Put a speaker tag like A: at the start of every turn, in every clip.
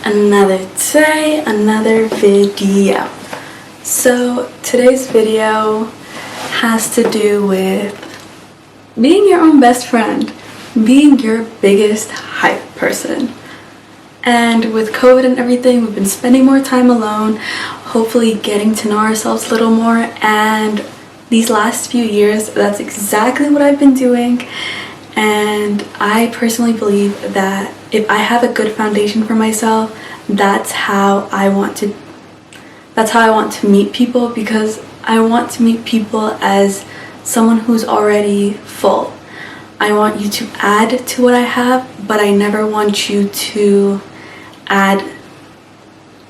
A: Another day, another video. So today's video has to do with being your own best friend, being your biggest hype person. And with COVID and everything, we've been spending more time alone, hopefully getting to know ourselves a little more. And these last few years, that's exactly what I've been doing. And I personally believe that if I have a good foundation for myself, that's how I want to meet people, because I want to meet people as someone who's already full. I want you to add to what I have, but I never want you to add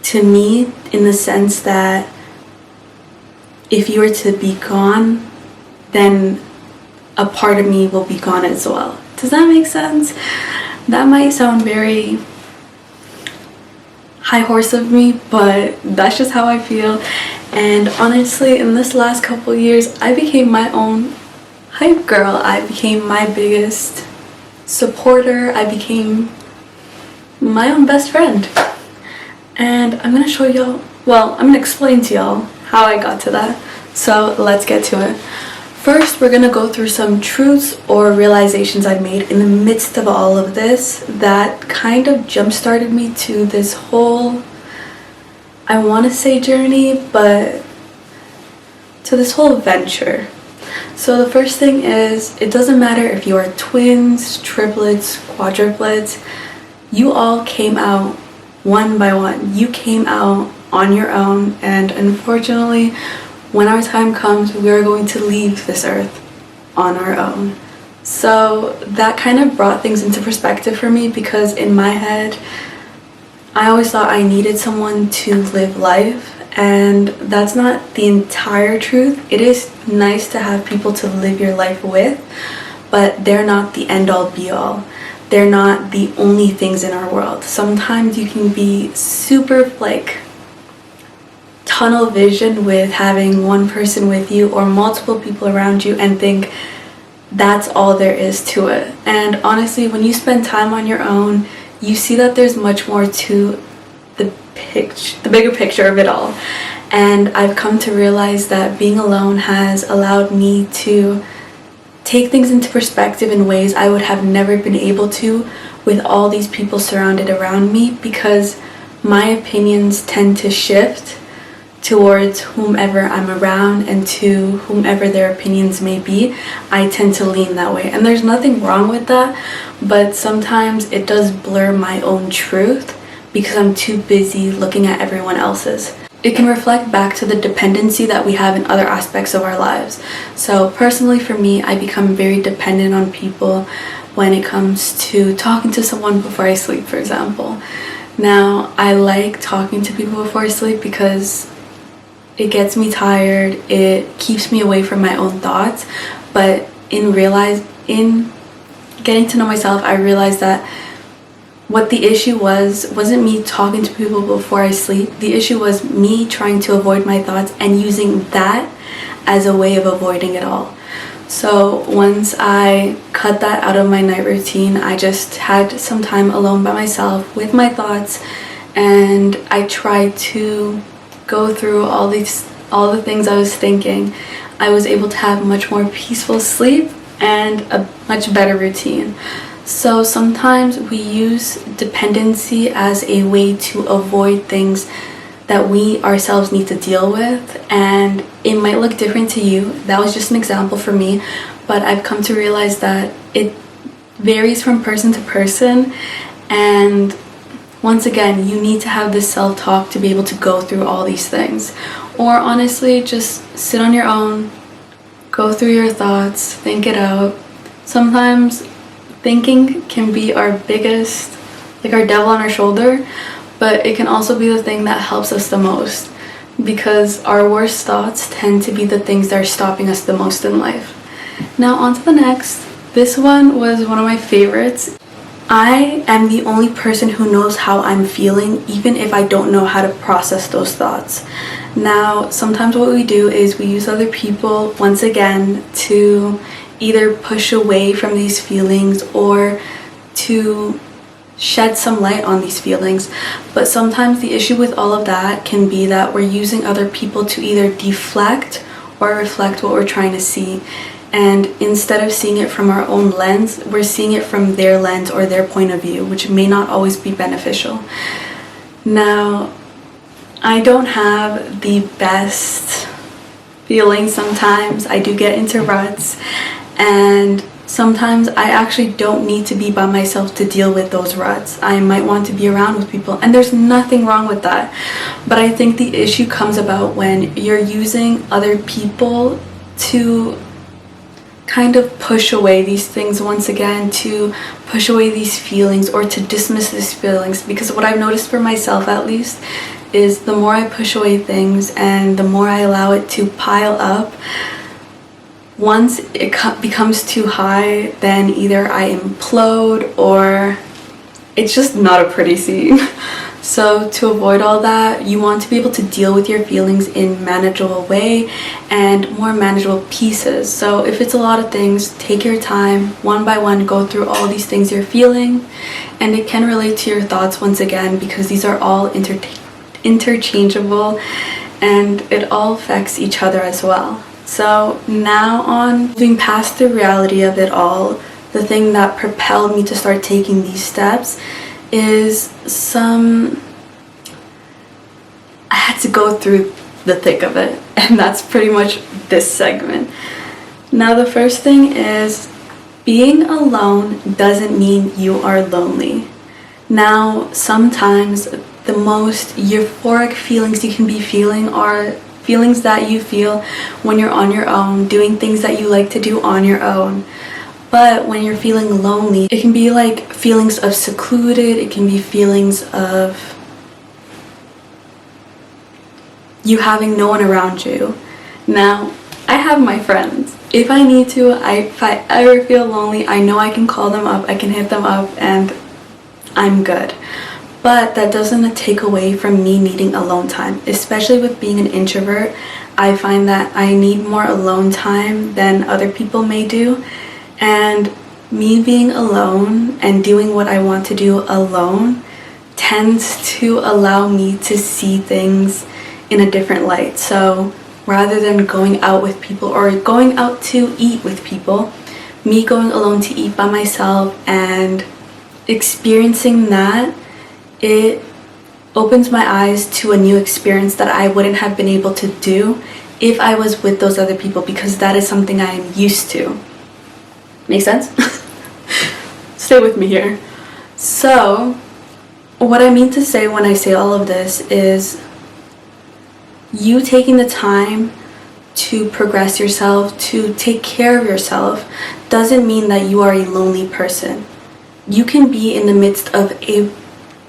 A: to me in the sense that if you were to be gone, then a part of me will be gone as well. Does that make sense? That might sound very high horse of me, but that's just how I feel. And honestly, in this last couple years, I became my own hype girl. I became my biggest supporter. I became my own best friend. And I'm gonna show y'all, I'm gonna explain to y'all how I got to that. So let's get to it. First, we're gonna go through some truths or realizations I made in the midst of all of this that kind of jump-started me to this whole, I want to say journey, but to this whole venture. So the first thing is, it doesn't matter if you are twins, triplets, quadruplets, you all came out one by one. You came out on your own, and unfortunately, when our time comes, we are going to leave this earth on our own. So that kind of brought things into perspective for me, because in my head, I always thought I needed someone to live life, and that's not the entire truth. It is nice to have people to live your life with, but they're not the end-all be-all. They're not the only things in our world. Sometimes you can be super tunnel vision with having one person with you or multiple people around you and think that's all there is to it. And honestly, when you spend time on your own, you see that there's much more to the bigger picture of it all. And I've come to realize that being alone has allowed me to take things into perspective in ways I would have never been able to with all these people surrounded around me, because my opinions tend to shift towards whomever I'm around and to whomever their opinions may be. I tend to lean that way, and there's nothing wrong with that, but sometimes it does blur my own truth because I'm too busy looking at everyone else's. It can reflect back to the dependency that we have in other aspects of our lives. So personally for me, I become very dependent on people when it comes to talking to someone before I sleep, for example. Now, I like talking to people before I sleep because it gets me tired, it keeps me away from my own thoughts, but in getting to know myself, I realized that what the issue wasn't me talking to people before I sleep. The issue was me trying to avoid my thoughts and using that as a way of avoiding it all. So once I cut that out of my night routine, I just had some time alone by myself with my thoughts, and I tried to go through all the things I was thinking. I was able to have much more peaceful sleep and a much better routine. So sometimes we use dependency as a way to avoid things that we ourselves need to deal with, and it might look different to you. That was just an example for me, but I've come to realize that it varies from person to person, and once again, you need to have this self-talk to be able to go through all these things. Or honestly, just sit on your own, go through your thoughts, think it out. Sometimes thinking can be our biggest, our devil on our shoulder, but it can also be the thing that helps us the most, because our worst thoughts tend to be the things that are stopping us the most in life. Now on to the next. This one was one of my favorites. I am the only person who knows how I'm feeling, even if I don't know how to process those thoughts. Now, sometimes what we do is we use other people, once again, to either push away from these feelings or to shed some light on these feelings. But sometimes the issue with all of that can be that we're using other people to either deflect or reflect what we're trying to see. And instead of seeing it from our own lens, we're seeing it from their lens or their point of view, which may not always be beneficial. Now, I don't have the best feelings sometimes. I do get into ruts, and sometimes I actually don't need to be by myself to deal with those ruts. I might want to be around with people, and there's nothing wrong with that. But I think the issue comes about when you're using other people to kind of push away these things once again, to push away these feelings or to dismiss these feelings. Because what I've noticed for myself, at least, is the more I push away things and the more I allow it to pile up, once it becomes too high, then either I implode or it's just not a pretty scene. So to avoid all that, you want to be able to deal with your feelings in a manageable way and more manageable pieces. So if it's a lot of things, take your time, one by one, go through all these things you're feeling, and it can relate to your thoughts once again, because these are all interchangeable and it all affects each other as well. So now, on moving past the reality of it all, the thing that propelled me to start taking these steps is I had to go through the thick of it, and that's pretty much this segment. Now, the first thing is, being alone doesn't mean you are lonely. Now, sometimes the most euphoric feelings you can be feeling are feelings that you feel when you're on your own, doing things that you like to do on your own. But when you're feeling lonely, it can be like feelings of secluded, it can be feelings of you having no one around you. Now, I have my friends. If I need to, if I ever feel lonely, I know I can call them up, I can hit them up, and I'm good. But that doesn't take away from me needing alone time. Especially with being an introvert, I find that I need more alone time than other people may do. And me being alone and doing what I want to do alone tends to allow me to see things in a different light. So rather than going out with people or going out to eat with people, me going alone to eat by myself and experiencing that, it opens my eyes to a new experience that I wouldn't have been able to do if I was with those other people, because that is something I am used to. Make sense? Stay with me here. So, what I mean to say when I say all of this is you taking the time to progress yourself, to take care of yourself, doesn't mean that you are a lonely person. You can be in the midst of a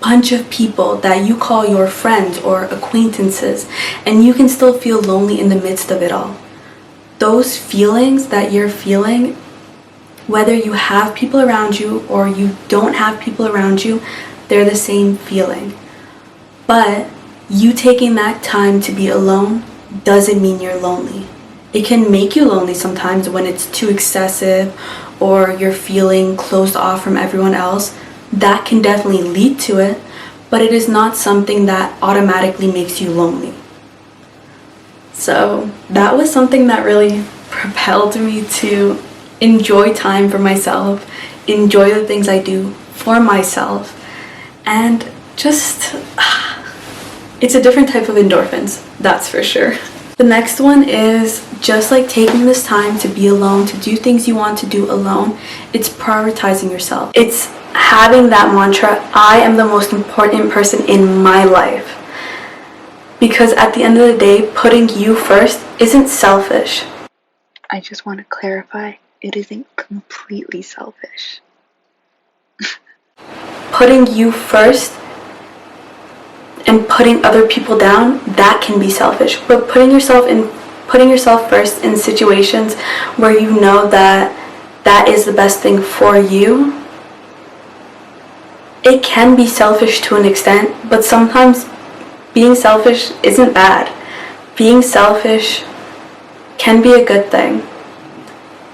A: bunch of people that you call your friends or acquaintances, and you can still feel lonely in the midst of it all. Those feelings that you're feeling, whether you have people around you or you don't have people around you, they're the same feeling. But you taking that time to be alone doesn't mean you're lonely. It can make you lonely sometimes when it's too excessive or you're feeling closed off from everyone else. That can definitely lead to it, but it is not something that automatically makes you lonely. So that was something that really propelled me to enjoy time for myself, enjoy the things I do for myself, and just, it's a different type of endorphins, that's for sure. The next one is just like taking this time to be alone, to do things you want to do alone, it's prioritizing yourself. It's having that mantra, I am the most important person in my life. Because at the end of the day, putting you first isn't selfish. I just want to clarify, it isn't completely selfish. Putting you first and putting other people down, that can be selfish. But putting yourself first in situations where you know that that is the best thing for you, it can be selfish to an extent, but sometimes being selfish isn't bad. Being selfish can be a good thing.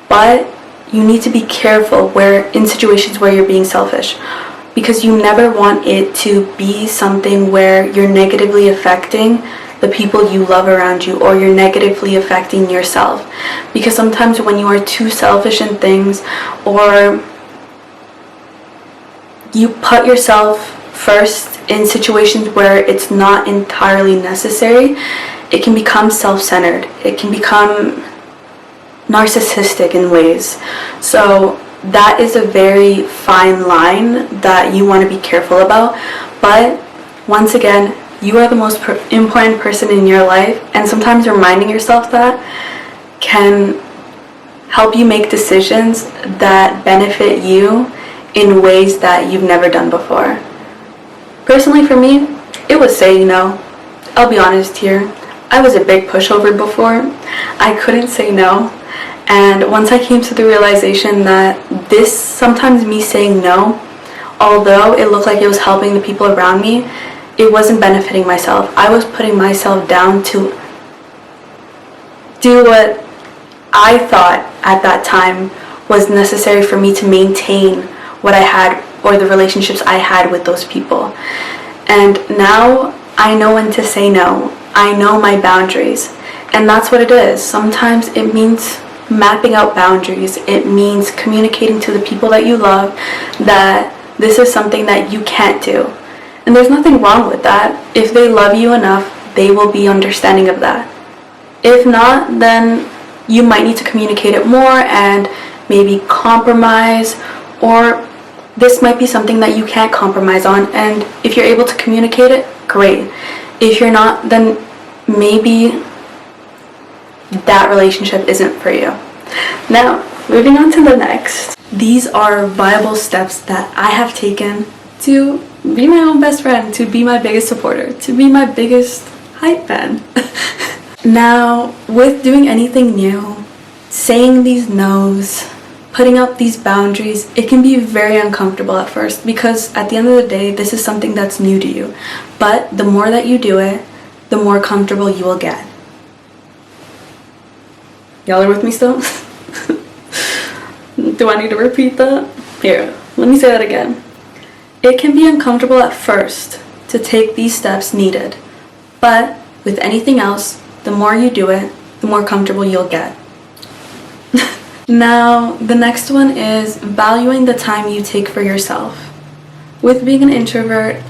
A: But you need to be careful in situations where you're being selfish. because you never want it to be something where you're negatively affecting the people you love around you, or you're negatively affecting yourself. Because sometimes when you are too selfish in things, or you put yourself first in situations where it's not entirely necessary, it can become self-centered. It can become narcissistic in ways. So that is a very fine line that you want to be careful about. But once again, you are the most important person in your life, and sometimes reminding yourself that can help you make decisions that benefit you in ways that you've never done before. Personally, for me, it was saying no. I'll be honest here. I was a big pushover before. I couldn't say no. And once I came to the realization that this, sometimes me saying no, although it looked like it was helping the people around me, it wasn't benefiting myself. I was putting myself down to do what I thought at that time was necessary for me to maintain what I had, or the relationships I had with those people. And now I know when to say no. I know my boundaries. And that's what it is. Sometimes it means mapping out boundaries. It means communicating to the people that you love that this is something that you can't do. And there's nothing wrong with that. If they love you enough, they will be understanding of that. If not, then you might need to communicate it more and maybe compromise, or this might be something that you can't compromise on, and if you're able to communicate it, great. If you're not, then maybe that relationship isn't for you. Now, moving on to the next. These are viable steps that I have taken to be my own best friend, to be my biggest supporter, to be my biggest hype fan. Now, with doing anything new, saying these no's, putting up these boundaries, it can be very uncomfortable at first, because at the end of the day, this is something that's new to you. But the more that you do it, the more comfortable you will get. Y'all are with me still? Do I need to repeat that? Here, let me say that again. It can be uncomfortable at first to take these steps needed, but with anything else, the more you do it, the more comfortable you'll get. Now, the next one is valuing the time you take for yourself. With being an introvert,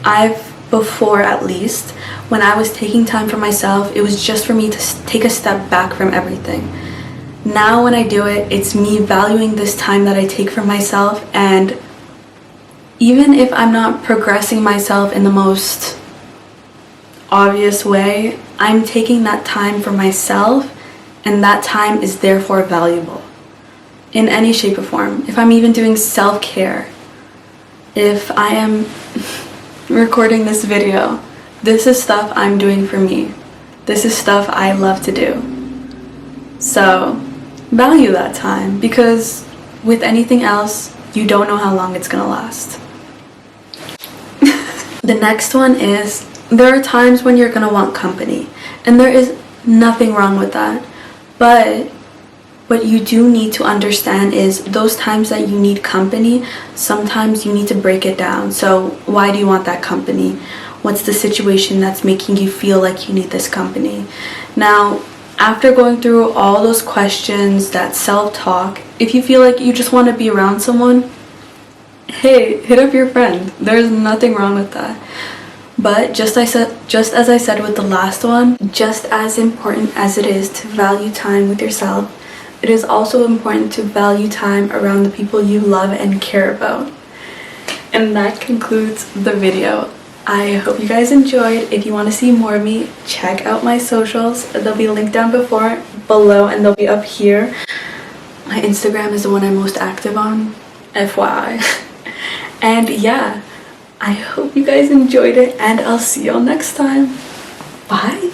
A: before at least, when I was taking time for myself, it was just for me to take a step back from everything. Now when I do it, it's me valuing this time that I take for myself, and even if I'm not progressing myself in the most obvious way, I'm taking that time for myself, and that time is therefore valuable. In any shape or form. If I'm even doing self-care, if I am recording this video, this is stuff I'm doing for me. This is stuff I love to do. So value that time, because with anything else, you don't know how long it's gonna last. The next one is, there are times when you're gonna want company, and there is nothing wrong with that. But what you do need to understand is those times that you need company, sometimes you need to break it down. So why do you want that company? What's the situation that's making you feel like you need this company? Now, after going through all those questions, that self-talk, if you feel like you just want to be around someone, hey, hit up your friend. There's nothing wrong with that. But just as I said with the last one, just as important as it is to value time with yourself, it is also important to value time around the people you love and care about. And that concludes the video. I hope you guys enjoyed. If you want to see more of me, check out my socials. They'll be linked down below, and they'll be up here. My Instagram is the one I'm most active on, FYI. And yeah, I hope you guys enjoyed it, and I'll see y'all next time. Bye.